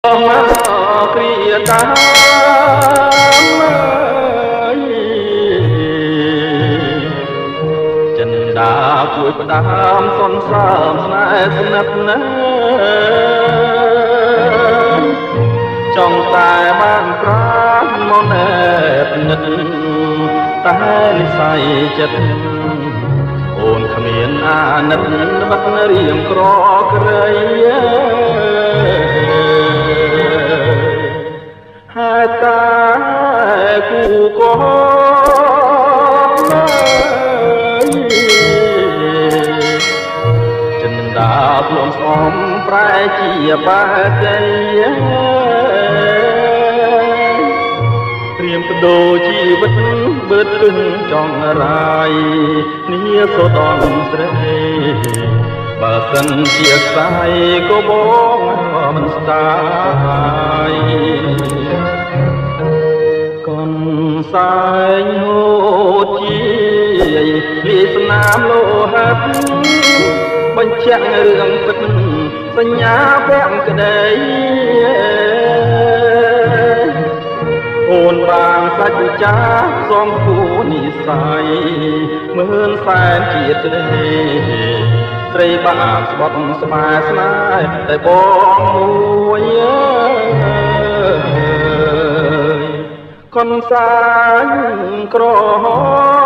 គ្រាតាមចិនដាជួយផ្ដាំសន្សើមស្នេហ៍ស្និទ្ធណាចង់តែបានប្រាំមកណែបនិតតែនិស័យចិត្តអូនគ្មានអាណិតបាត់រៀងក្រក្រៃហើយតែគូក៏ចិនដាភ្លុំស្អំប្រែជាបាតីត្រៀមបដូរជីវិតបឺតគឹងចង់រាយនេះសូដនស្រីបើសិនជាខ្សែក៏បងមិនស្ដាយកូនសែងហូតជាលាស្នាមលោហិតបញ្ជាក់រឿងពិតសញ្ញាពាក់ក្តីអូនបានសាច់ចាសំគូនិស័យមើលសែនជាតិទេស្រីបានស្បត់ស្បែស្នេហ៍តែបងមួយកូនសាញក្រហម